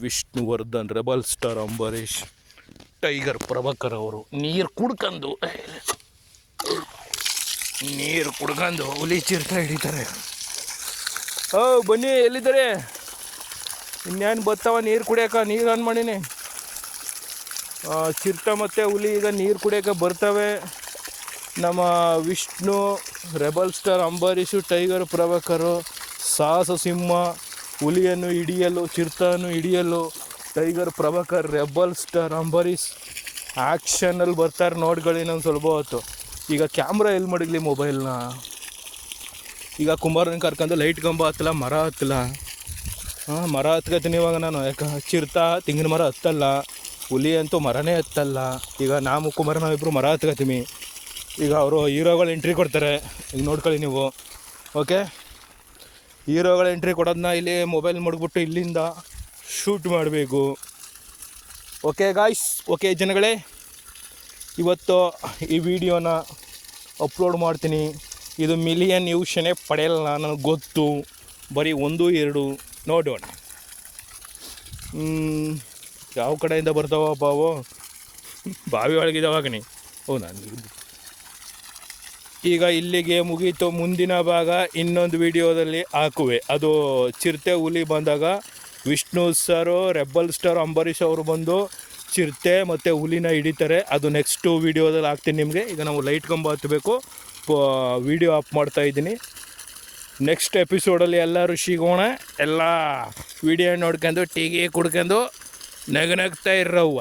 Vishnuvardhan, rebel star Ambareesh, tiger Prabhakar ಅವರು ನೀರು ಕುಡ್ಕೊಂಡು ಹುಲಿ ಚಿರತೆ ಹಿಡಿತಾರೆ. ಬನ್ನಿ, ಎಲ್ಲಿದ್ದಾರೆ? ಇನ್ನೇನು ಬರ್ತಾವ ನೀರು ಕುಡಿಯೋಕೆ? ನೀರು ಆನ್ ಮಾಡೀನಿ. ಚಿರತೆ ಮತ್ತು ಹುಲಿ ಈಗ ನೀರು ಕುಡಿಯೋಕೆ ಬರ್ತವೆ. ನಮ್ಮ Vishnu, rebel star Ambareesh, tiger Prabhakar ಸಾಹಸ ಸಿಂಹ ಹುಲಿಯನ್ನು ಹಿಡಿಯಲು, ಚಿರತೆಯನ್ನು ಹಿಡಿಯಲು tiger Prabhakar, rebel star Ambareesh ಆ್ಯಕ್ಷನಲ್ಲಿ ಬರ್ತಾರೆ. ನೋಡ್ಕೊಳ್ಳಿ ಇನ್ನೊಂದು ಸ್ವಲ್ಪ ಹೊತ್ತು. ಈಗ ಕ್ಯಾಮ್ರಾ ಎಲ್ಲಿ ಮಡಗಲಿ ಮೊಬೈಲ್ನ? ಈಗ ಕುಮಾರನ ಕರ್ಕೊಂಡು ಲೈಟ್ ಕಂಬ ಹತ್ತಲ್ಲ, ಮರ ಹತ್ತಲ್ಲ. ಮರ ಹತ್ಕೊತೀನಿ ಇವಾಗ ನಾನು. ಯಾಕೆ ಚಿರತೆ ತೆಂಗಿನ ಮರ ಹತ್ತಲ್ಲ, ಹುಲಿ ಅಂತೂ ಮರನೇ ಹತ್ತಲ್ಲ. ಈಗ ನಾವು ಕುಮಾರನ ಇಬ್ಬರು ಮರ ಹತ್ಕೊತೀವಿ. ಈಗ ಅವರು ಹೀರೋಗಳು ಎಂಟ್ರಿ ಕೊಡ್ತಾರೆ, ಈಗ ನೋಡ್ಕೊಳ್ಳಿ ನೀವು. ಓಕೆ, ಹೀರೋಗಳ ಎಂಟ್ರಿ ಕೊಡೋದನ್ನ ಇಲ್ಲಿ ಮೊಬೈಲ್ ಮಡಗ್ಬಿಟ್ಟು ಇಲ್ಲಿಂದ ಶೂಟ್ ಮಾಡಬೇಕು. ಓಕೆ ಗಾಯ್ಸ್, ಓಕೆ ಜನಗಳೇ, ಇವತ್ತು ಈ ವಿಡಿಯೋನ ಅಪ್ಲೋಡ್ ಮಾಡ್ತೀನಿ. ಇದು ಮಿಲಿಯನ್ ವ್ಯೂಷನ್ನೇ ಪಡೆಯಲ್ಲ, ನನಗೆ ಗೊತ್ತು. ಬರೀ 1-2 ನೋಡೋಣ ಯಾವ ಕಡೆಯಿಂದ ಬರ್ತಾವಪ್ಪ ಅವು. ಬಾವಿ ಒಳಗಿದಾವಾಗನಿ. ನಾನು ಈಗ ಇಲ್ಲಿಗೆ ಮುಗೀತು. ಮುಂದಿನ ಭಾಗ ಇನ್ನೊಂದು ವಿಡಿಯೋದಲ್ಲಿ ಹಾಕುವೆ. ಅದು ಚಿರತೆ ಹುಲಿ ಬಂದಾಗ ವಿಷ್ಣು ಸರು, ರೆಬಲ್ ಸ್ಟಾರ್ ಅಂಬರೀಷ್ ಅವರು ಬಂದು ಚಿರತೆ ಮತ್ತು ಹುಲಿನ ಹಿಡಿತಾರೆ. ಅದು ನೆಕ್ಸ್ಟು ವಿಡಿಯೋದಲ್ಲಿ ಹಾಕ್ತೀನಿ ನಿಮಗೆ. ಈಗ ನಾವು ಲೈಟ್ ಕಂಬ ಹತ್ತಬೇಕು, ವಿಡಿಯೋ ಅಪ್ ಮಾಡ್ತಾಯಿದ್ದೀನಿ. ನೆಕ್ಸ್ಟ್ ಎಪಿಸೋಡಲ್ಲಿ ಎಲ್ಲರೂ ಸಿಗೋಣ. ಎಲ್ಲ ವಿಡಿಯೋ ನೋಡ್ಕೊಂಡು ಟೀಗೆ ಕುಡ್ಕೊಂಡು ನಗ್ತಾ ಇರೋವ್ವ.